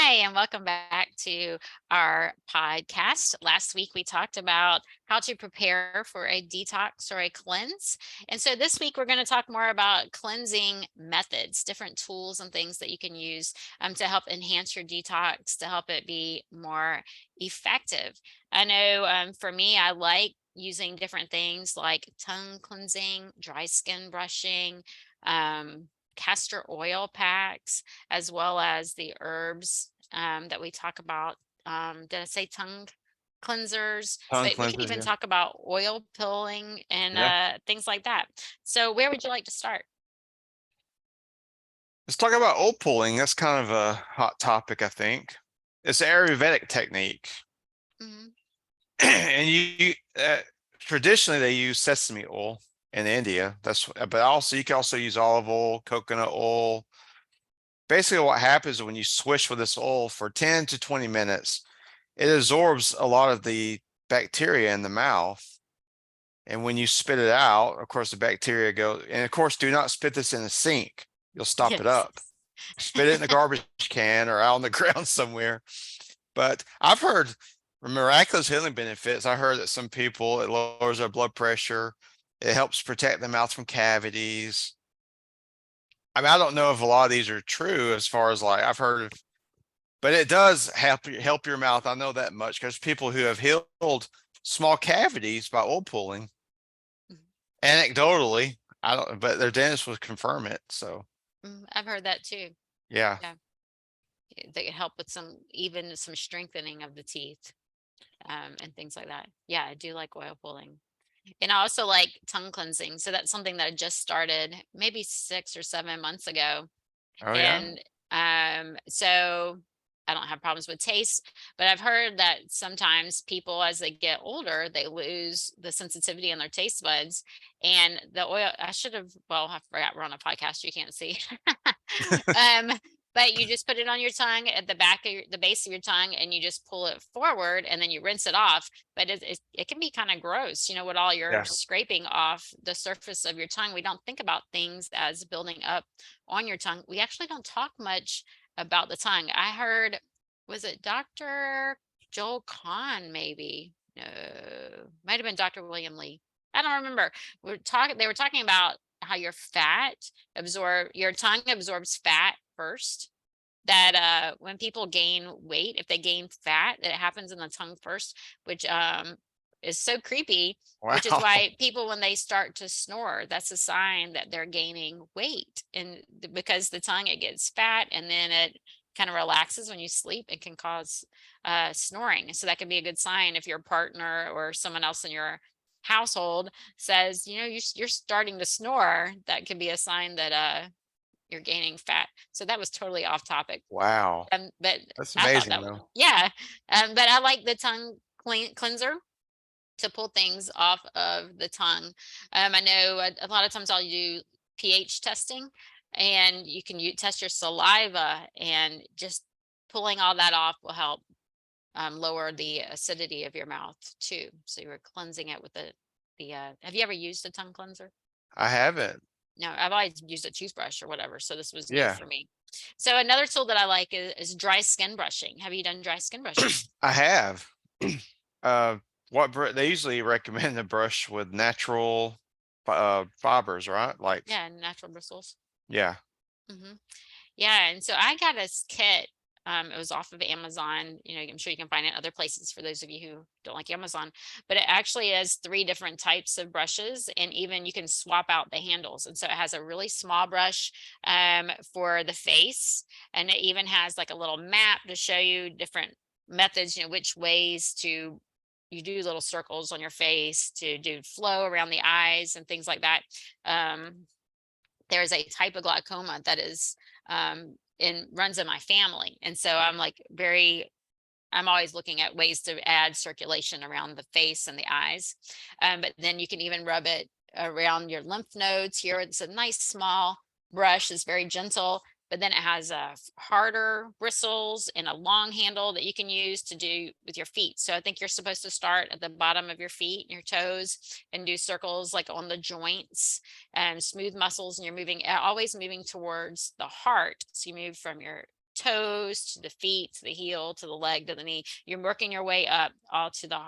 Hi, and welcome back to our podcast. Last week we talked about how to prepare for a detox or a cleanse. And so this week we're going to talk more about cleansing methods, different tools and things that you can use to help enhance your detox, to help it be more effective. I know for me, I like using different things like tongue cleansing, dry skin brushing, um, castor oil packs, as well as the herbs that we talk about. Did I say tongue cleansers? Tongue But we can cleanser, even yeah. talk about oil pulling and Yeah. things like that. So where would you like to start? Let's talk about oil pulling. That's kind of a hot topic, I think. It's an Ayurvedic technique. Mhm. And traditionally they use sesame oil in India. But also you can also use olive oil, coconut oil. Basically what happens when you swish with this oil for 10 to 20 minutes, it absorbs a lot of the bacteria in the mouth. And when you spit it out, of course, the bacteria go, and of course, do not spit this in a sink. You'll stop it Yes. up. Spit it in the garbage can or out on the ground somewhere. But I've heard miraculous healing benefits. I heard that some people, it lowers their blood pressure. It helps protect the mouth from cavities. I mean, I don't know if a lot of these are true as far as like I've heard of, but it does help your mouth. I know that much because people who have healed small cavities by oil pulling, anecdotally, I don't, but their dentist would confirm it. So I've heard that too. yeah. Yeah, they can help with even some strengthening of the teeth and things like that. Yeah, I do like oil pulling. And I also like tongue cleansing. So that's something that I just started maybe 6 or 7 months ago. Oh yeah. And so I don't have problems with taste, but I've heard that sometimes people, as they get older, they lose the sensitivity in their taste buds. And the oil, I should have, well, I forgot we're on a podcast, you can't see. um, but you just put it on your tongue at the back of the base of your tongue, and you just pull it forward, and then you rinse it off. But it can be kind of gross, with all your Yeah. scraping off the surface of your tongue. We don't think about things as building up on your tongue. We actually don't talk much about the tongue. I heard, was it Dr. Joel Kahn, maybe? No, might have been Dr. William Lee. I don't remember. They were talking about how your tongue absorbs fat first. That when people gain weight, if they gain fat, that it happens in the tongue first, which is so creepy, which is Wow. why people, when they start to snore, that's a sign that they're gaining weight. And because the tongue, it gets fat, and then it kind of relaxes when you sleep, it can cause snoring. So that can be a good sign if your partner or someone else in your household says, you're starting to snore. That could be a sign that you're gaining fat. So that was totally off topic. Wow. But That's I thought amazing that, though. yeah. But I like the tongue cleanser to pull things off of the tongue. I know a lot of times I'll do pH testing, and you can test your saliva, and just pulling all that off will help lower the acidity of your mouth too. So you're cleansing it with have you ever used a tongue cleanser? I haven't. No, I've always used a toothbrush or whatever, so this was new Yeah. for me. So another tool that I like is dry skin brushing. Have you done dry skin brushing? I have. Uh, they usually recommend a brush with natural fibers, right? Like, Yeah, natural bristles. yeah. hmm Yeah, and so I got a kit. It was off of Amazon. I'm sure you can find it other places for those of you who don't like Amazon. But it actually has three different types of brushes, and even you can swap out the handles. And so it has a really small brush for the face, and it even has like a little map to show you different methods. Which ways to you do little circles on your face to do flow around the eyes and things like that. Um, there's a type of glaucoma that is runs in my family, and so I'm always looking at ways to add circulation around the face and the eyes. But then you can even rub it around your lymph nodes here. It's a nice small brush. It's very gentle, but then it has harder bristles and a long handle that you can use to do with your feet. So I think you're supposed to start at the bottom of your feet and your toes and do circles like on the joints and smooth muscles. And you're always moving towards the heart. So you move from your toes, to the feet, to the heel, to the leg, to the knee. You're working your way up all to the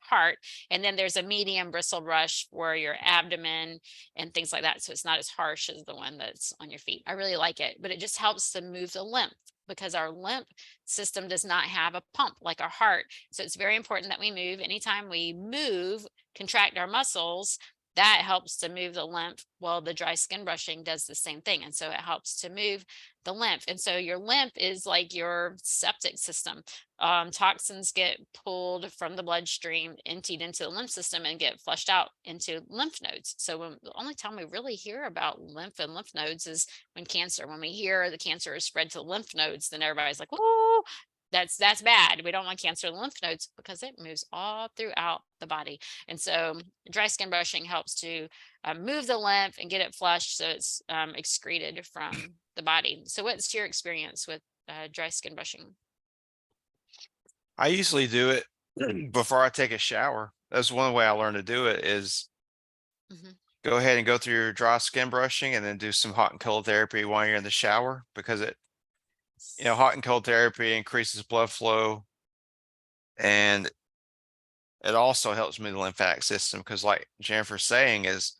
heart. And then there's a medium bristle brush for your abdomen and things like that. So it's not as harsh as the one that's on your feet. I really like it, but it just helps to move the lymph because our lymph system does not have a pump like our heart. So it's very important that we move. Anytime we move, contract our muscles, that helps to move the lymph. Well, the dry skin brushing does the same thing. And so it helps to move the lymph. And so your lymph is like your septic system. Toxins get pulled from the bloodstream, emptied into the lymph system, and get flushed out into lymph nodes. So the only time we really hear about lymph and lymph nodes is when cancer. When we hear the cancer is spread to lymph nodes, then everybody's like, "Whoa, that's bad. We don't want cancer in lymph nodes," because it moves all throughout the body. And so dry skin brushing helps to move the lymph and get it flushed so it's excreted from the body. So what's your experience with dry skin brushing? I usually do it before I take a shower. That's one way I learned to do it is Hmm. go ahead and go through your dry skin brushing and then do some hot and cold therapy while you're in the shower because hot and cold therapy increases blood flow and it also helps me the lymphatic system because like Jennifer's saying is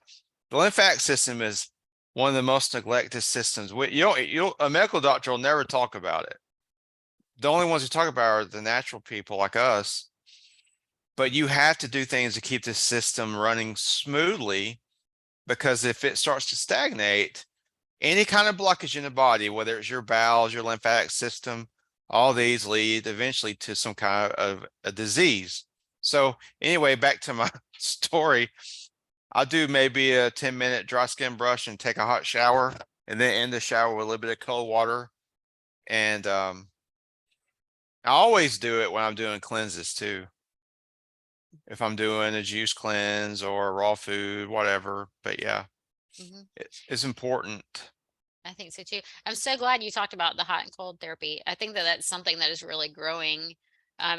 the lymphatic system is one of the most neglected systems. A medical doctor will never talk about it. The only ones who talk about are the natural people like us, but you have to do things to keep the system running smoothly because if it starts to stagnate, any kind of blockage in the body, whether it's your bowels, your lymphatic system, all these lead eventually to some kind of a disease. So anyway, back to my story, I'll do maybe a 10-minute dry skin brush and take a hot shower and then end the shower with a little bit of cold water. And I always do it when I'm doing cleanses too. If I'm doing a juice cleanse or raw food, whatever. But yeah, Hmm. it's important. I think so too. I'm so glad you talked about the hot and cold therapy. I think that that's something that is really growing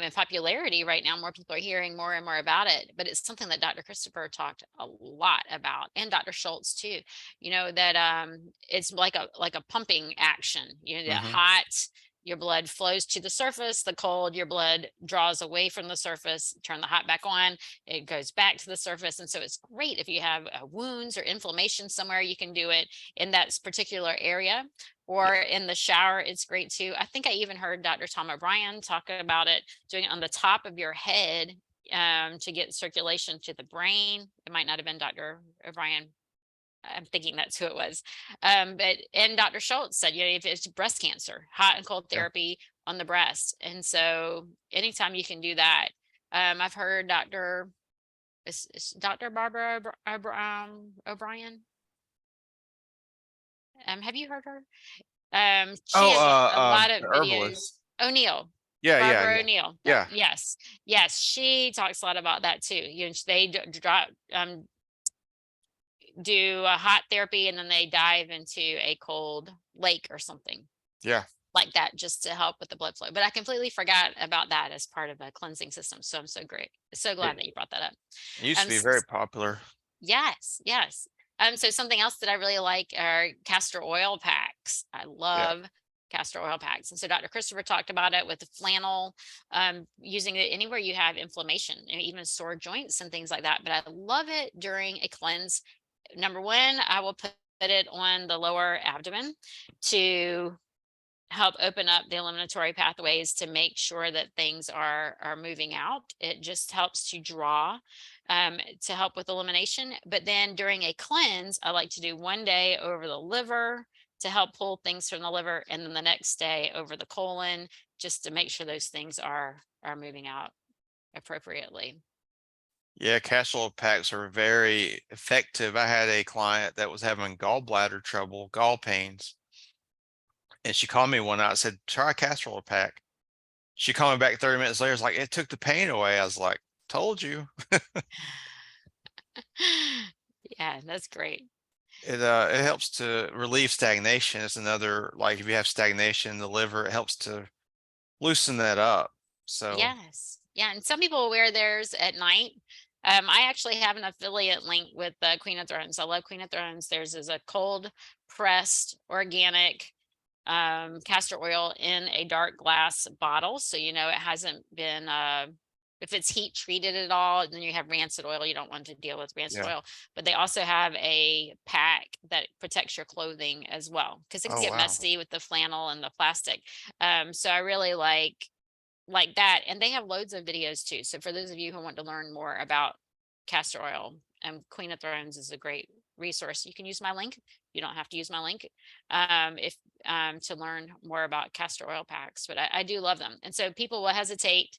in popularity right now. More people are hearing more and more about it, but it's something that Dr. Christopher talked a lot about, and Dr. Schultz too. That it's like a pumping action. The Hmm. hot, your blood flows to the surface. The cold, your blood draws away from the surface. Turn the hot back on, it goes back to the surface. And so it's great if you have wounds or inflammation somewhere, you can do it in that particular area, or in the shower. It's great too. I think I even heard Dr. Tom O'Brien talk about it, doing it on the top of your head to get circulation to the brain. It might not have been Dr. O'Brien. I'm thinking that's who it was. But and Dr. Schultz said, if it's breast cancer, hot and cold Yeah. therapy on the breast. And so anytime you can do that, I've heard is Dr. Barbara O'Brien. Have you heard her? She Oh, has a lot of the videos. herbalist. O'Neill, Yeah, yeah, Barbara yeah. O'Neill. Yeah. Yes, yes, she talks a lot about that too. They drop do a hot therapy and then they dive into a cold lake or something Yeah. like that just to help with the blood flow. But I completely forgot about that as part of a cleansing system. So I'm so glad It, that you brought that up. it used Um, to be very popular. yes, yes. So something else that I really like are castor oil packs. I Yeah. love castor oil packs. And so Dr. Christopher talked about it with the flannel, using it anywhere you have inflammation, and even sore joints and things like that. But I love it during a cleanse. Number one, I will put it on the lower abdomen to help open up the eliminatory pathways to make sure that things are moving out. It just helps to draw to help with elimination. But then during a cleanse, I like to do one day over the liver to help pull things from the liver, and then the next day over the colon, just to make sure those things are moving out appropriately. Yeah, castor packs are very effective. I had a client that was having gallbladder trouble, gall pains, and she called me one night and said, try a castor oil pack. She called me back 30 minutes later. It's like, it took the pain away. I was like, told you. Yeah, that's great. It helps to relieve stagnation. It's another, like if you have stagnation in the liver, it helps to loosen that up. So Yes. Yeah. And some people wear theirs at night. I actually have an affiliate link with Queen of Thrones. I love Queen of Thrones. Theirs is a cold pressed organic. castor oil in a dark glass bottle. So, you know, it hasn't been, if it's heat treated at all, then you have rancid oil. You don't want to deal with rancid Yeah. oil. But they also have a pack that protects your clothing as well, because it can Oh, get wow. messy with the flannel and the plastic. So I really like that. And they have loads of videos too. So for those of you who want to learn more about castor oil, Queen of Thrones is a great resource. You can use my link. You don't have to use my link if to learn more about castor oil packs, but I do love them. And so people will hesitate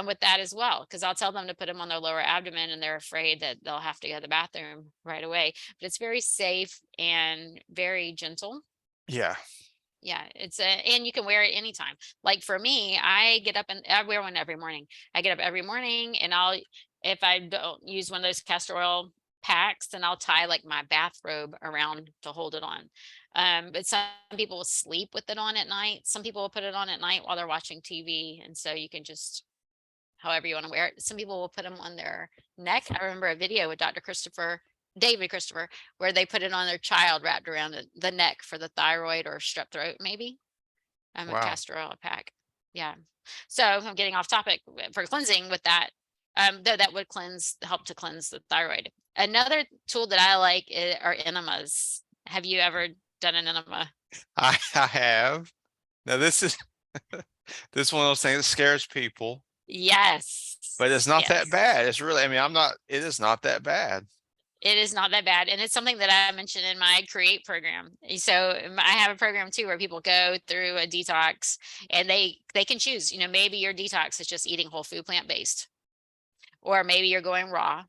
with that as well, because I'll tell them to put them on their lower abdomen and they're afraid that they'll have to go to the bathroom right away. But it's very safe and very gentle. Yeah. Yeah, it's a, and you can wear it anytime. Like for me, I get up and I wear one every morning. I get up every morning and if I don't use one of those castor oil packs, then I'll tie like my bathrobe around to hold it on. But some people will sleep with it on at night. Some people will put it on at night while they're watching TV. And so you can just, however you want to wear it. Some people will put them on their neck. I remember a video with David Christopher, where they put it on their child wrapped around the neck for the thyroid or strep throat, maybe. A Wow. castor oil pack. Yeah. So I'm getting off topic for cleansing with that. Though that would help to cleanse the thyroid. Another tool that I like are enemas. Have you ever done an enema? I have. Now this is this one of those things that scares people, Yes. but it's not that Yes. bad. It's really, I mean, it is not that bad. It is not that bad, and it's something that I mentioned in my Create program. So I have a program too where people go through a detox, and they can choose. You know, maybe your detox is just eating whole food, plant based, or maybe you're going raw,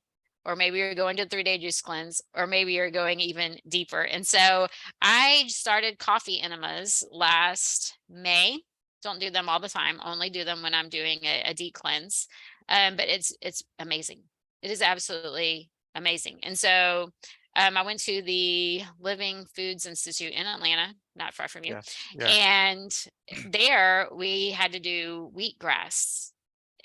or maybe you're going to 3-day juice cleanse, or maybe you're going even deeper. And so I started coffee enemas last May. Don't do them all the time, only do them when I'm doing a deep cleanse. But it's amazing. It is absolutely amazing. And so I went to the Living Foods Institute in Atlanta, not far from you. Yeah. Yeah. And there we had to do wheatgrass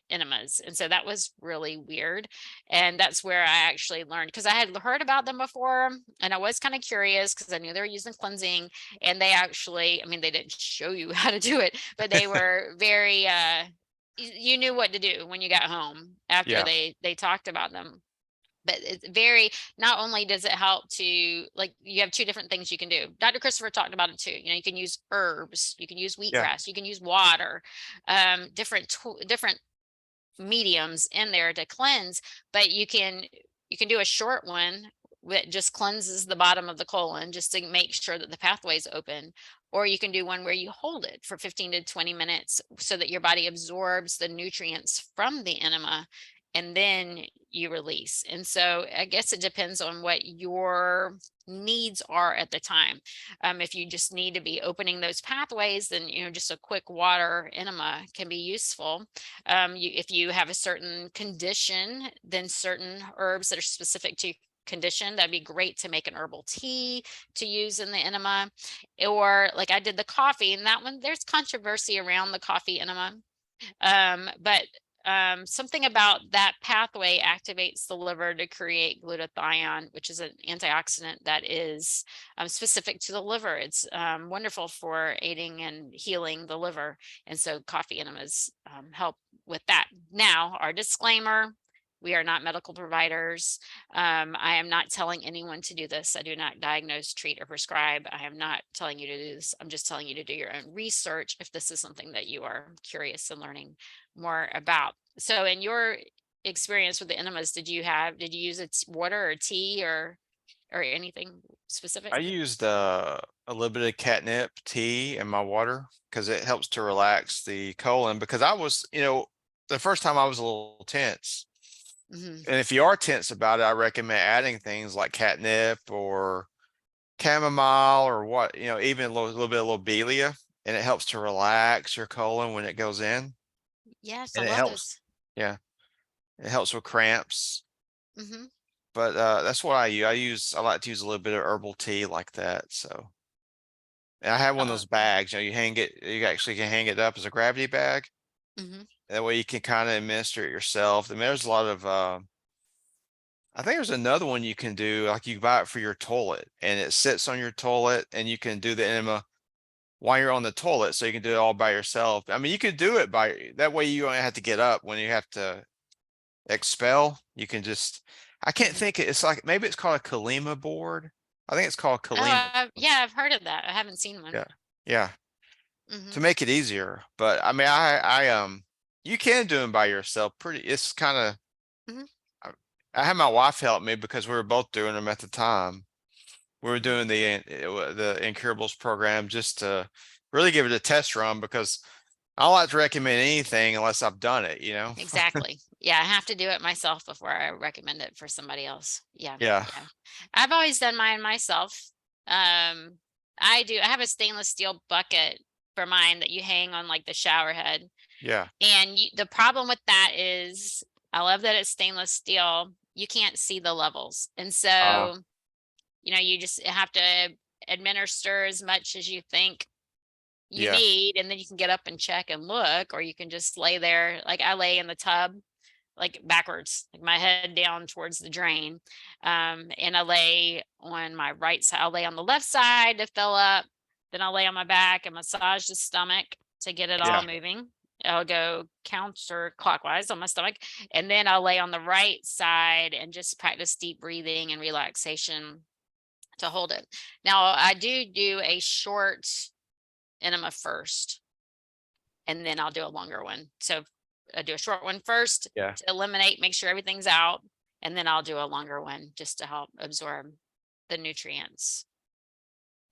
enemas. And so that was really weird. And that's where I actually learned, because I had heard about them before and I was kind of curious because I knew they were using cleansing. And they actually, I mean, they didn't show you how to do it, but they were very you knew what to do when you got home after Yeah. they talked about them. But it's very, not only does it help to, like, you have two different things you can do. Dr. Christopher talked about it too. You know, you can use herbs, you can use Yeah. wheatgrass, you can use water, different mediums in there to cleanse, but you can do a short one that just cleanses the bottom of the colon just to make sure that the pathway's open, or you can do one where you hold it for 15 to 20 minutes so that your body absorbs the nutrients from the enema and then you release. And so I guess it depends on what your needs are at the time. If you just need to be opening those pathways, then just a quick water enema can be useful. If you have a certain condition, then certain herbs that are specific to condition, that'd be great to make an herbal tea to use in the enema. Or like I did the coffee, and that one, there's controversy around the coffee enema. But something about that pathway activates the liver to create glutathione, which is an antioxidant that is specific to the liver. It's wonderful for aiding and healing the liver. And so coffee enemas help with that. Now, our disclaimer: we are not medical providers. I am not telling anyone to do this. I do not diagnose, treat, or prescribe. I am not telling you to do this. I'm just telling you to do your own research if this is something that you are curious and learning more about. So in your experience with the enemas, did you use water or tea or anything specific? I used a little bit of catnip tea in my water because it helps to relax the colon. Because I was, the first time I was a little tense. Hmm. And if you are tense about it, I recommend adding things like catnip or chamomile or even a little bit of lobelia, and it helps to relax your colon when it goes in. Yes, I And it love helps, those. yeah, it helps with cramps. Hmm. But that's what I use. I like to use a little bit of herbal tea like that. So, and I have one of those bags, you actually can hang it up as a gravity bag. Hmm. That way you can kind of administer it yourself. And there's a lot of I think there's another one you can do, like you buy it for your toilet and it sits on your toilet and you can do the enema while you're on the toilet, so you can do it all by yourself. I mean, you could do it by that way. You don't have to get up when you have to expel. You can just. I can't Mhm. think. It's like maybe it's called a Kalima board. I think it's called Oh, Kalima. yeah, I've heard of that. I haven't seen one. Yeah, yeah. To Mhm. make it easier, but I mean, you can do them by yourself. Pretty. It's kind of. Mhm. I had my wife help me because we were both doing them at the time. We were Mhm. doing the Incurables program just to really give it a test run because I don't like to recommend anything unless I've done it, you know? Exactly. Yeah, I have to do it myself before I recommend it for somebody else. Yeah, Yeah, yeah. I've always done mine myself. Um, I have a stainless steel bucket for mine that you hang on like the shower head. yeah. And the problem with that is I love that it's stainless steel. You can't see the levels. And Uh, so, you just have to administer as much as you think you yeah, need, and then you can get up and check and look, or you can just lay there. Like I lay in the tub like backwards, like my head down towards the drain. And I lay on my right side. I'll lay on the left side to fill up. Then I'll lay on my back and massage the stomach to get it all yeah, moving. I'll go counterclockwise on my stomach. And then I'll lay on the right side and just practice deep breathing and relaxation to hold it. Now, I do a short enema first, and then I'll do a longer one. So I do a short one first yeah, to eliminate, make sure everything's out, and then I'll do a longer one just to help absorb the nutrients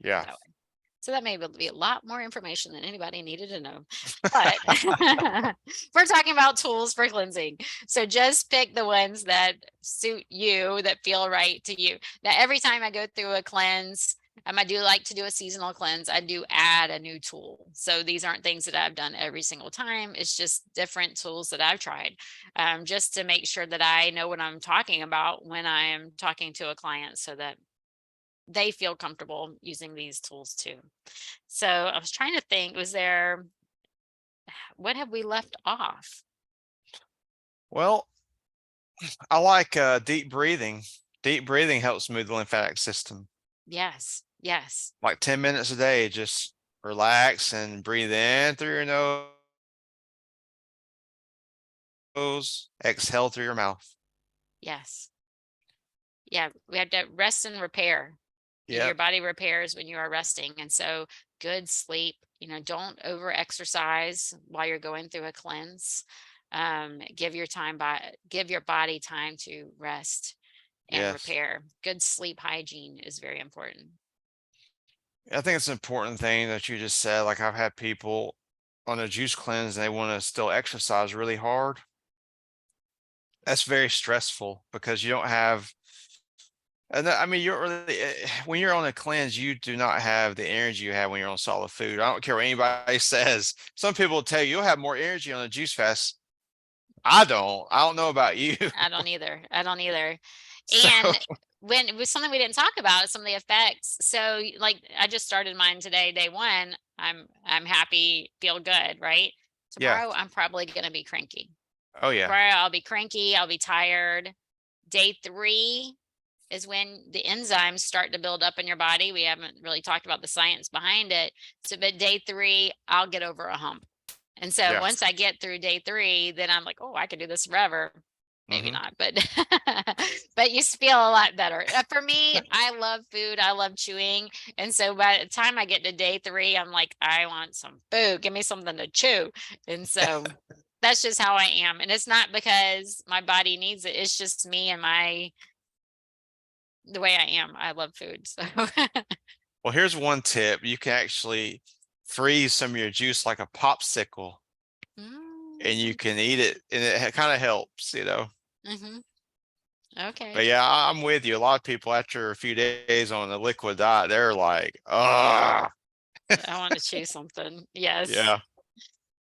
yeah. that way. So that may be a lot more information than anybody needed to know. But we're talking about tools for cleansing. So just pick the ones that suit you, that feel right to you. Now, every time I go through a cleanse, I do like to do a seasonal cleanse. I do add a new tool. So these aren't things that I've done every single time. It's just different tools that I've tried, just to make sure that I know what I'm talking about when I am talking to a client so that they feel comfortable using these tools too. So I was trying to think, what have we left off? Well, I like deep breathing. Deep breathing helps move the lymphatic system. Yes, yes, Like 10 minutes a day, just relax and breathe in through your nose, exhale through your mouth. yes. Yeah, we have to rest and repair. Your Yep. body repairs when you are resting. And so good sleep, don't over exercise while you're going through a cleanse. Give your body time to rest and Yes. repair. Good sleep hygiene is very important. I think it's an important thing that you just said. Like I've had people on a juice cleanse and they want to still exercise really hard. That's very stressful because you don't have, and I mean, you're really, when you're on a cleanse, you do not have the energy you have when you're on solid food. I don't care what anybody says. Some people will tell you you'll have more energy on a juice fast. I don't. I don't know about you. I don't either. I don't either. So And when it was something we didn't talk about, some of the effects. So like I just started mine today, day one. I'm happy, feel good, right? yeah. Tomorrow I'm probably gonna be cranky. Oh yeah. Tomorrow I'll be cranky, I'll be tired. Day three is when the enzymes start to build up in your body. We haven't really talked about the science behind it. So but day three, I'll get over a hump. And so Yeah. once I get through day three, then I'm like, oh, I could do this forever. Maybe Hmm. not, but but you feel a lot better. For me, I love food. I love chewing. And so by the time I get to day three, I'm like, I want some food. Give me something to chew. And so that's just how I am. And it's not because my body needs it. It's just me and the way I am. I love food. So Well, here's one tip. You can actually freeze some of your juice like a popsicle and you mm, can eat it and it kind of helps, hmm. But Okay. yeah, I'm with you. A lot of people after a few days on a liquid diet, they're like, ah, I want to chew something. Yes. yeah.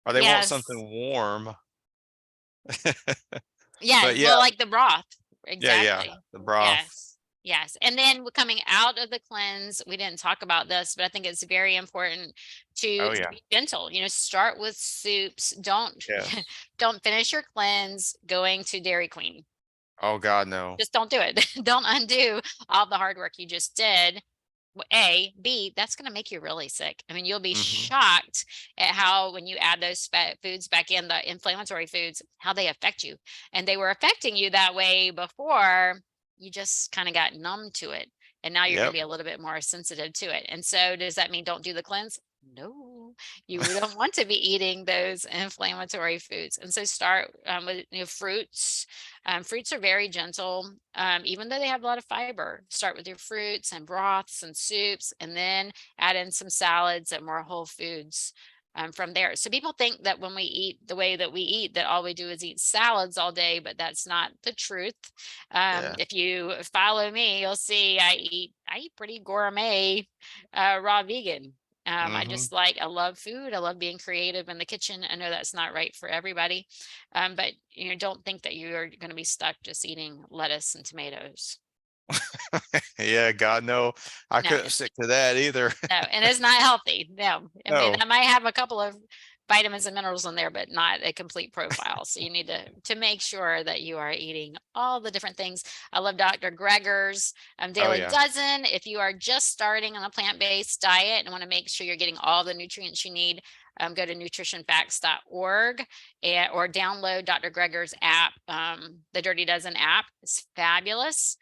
Or they want Yes. something warm. Yeah, But yeah, well, like the broth. yeah, Exactly. the broth. Yes. Yes. And then coming out of the cleanse, we didn't talk about this, but I think it's very important Oh to yeah, be gentle. Start with soups. Don't yes. don't finish your cleanse going to Dairy Queen. Oh God, no. Just don't do it. Don't undo all the hard work you just did A, B, that's going to make you really sick. I mean, you'll be Hmm. shocked at how, when you add those foods back in, the inflammatory foods, how they affect you. And they were affecting you that way before. You just kind of got numb to it. And now you're going to Yep. be a little bit more sensitive to it. And so, does that mean don't do the cleanse? No, you don't want to be eating those inflammatory foods. And so, start with fruits. Fruits are very gentle, even though they have a lot of fiber. Start with your fruits and broths and soups, and then add in some salads and more whole foods from there. So people think that when we eat the way that we eat, that all we do is eat salads all day, but that's not the truth. Yeah. If you follow me, you'll see I eat pretty gourmet, raw vegan. Hmm. I love food. I love being creative in the kitchen. I know that's not right for everybody, but don't think that you're going to be stuck just eating lettuce and tomatoes. Yeah, God, no, I No, couldn't stick to that either. no, and it's not healthy. No, I mean, No. I might have a couple of vitamins and minerals in there, but not a complete profile. So you need to make sure that you are eating all the different things. I love Dr. Greger's Oh Daily yeah. Dozen. If you are just starting on a plant-based diet and want to make sure you're getting all the nutrients you need, go to nutritionfacts.org or download Dr. Greger's app. The Dirty Dozen app is fabulous.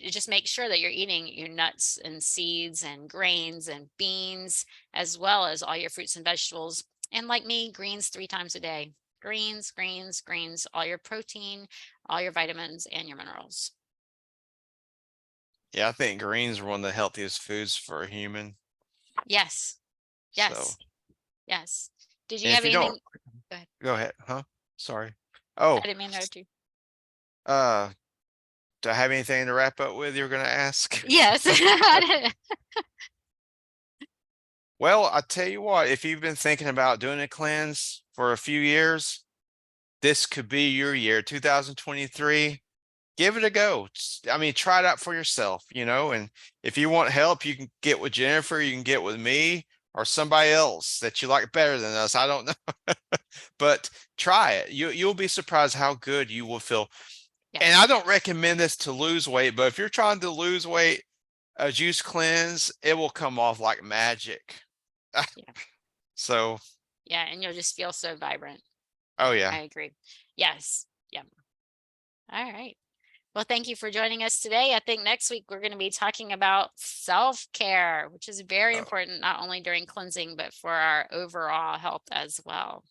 Just make sure that you're eating your nuts and seeds and grains and beans, as well as all your fruits and vegetables. And like me, greens 3 times a day. Greens, greens, greens, all your protein, all your vitamins, and your minerals. Yeah, I think greens are one of the healthiest foods for a human. Yes, So, yes, yes. Did you and if have you don't, anything? Go ahead. go ahead, huh? Sorry. I Oh, didn't mean to interrupt you. uh, do I have anything to wrap up with you're gonna ask? Yes. Well, I tell you what, if you've been thinking about doing a cleanse for a few years, this could be your year, 2023. Give it a go. I mean, try it out for yourself, and if you want help, you can get with Jennifer, you can get with me or somebody else that you like better than us. I don't know. But try it. You'll be surprised how good you will feel. And I Yes. don't recommend this to lose weight, but if you're trying to lose weight, a juice cleanse, it will come off like magic. Yeah. So, Yeah. And you'll just feel so vibrant. oh Yeah, yeah. I agree. Yes. Yeah. All right. Well, thank you for joining us today. I think next week we're going to be talking about self care, which is very Oh, important, not only during cleansing, but for our overall health as well.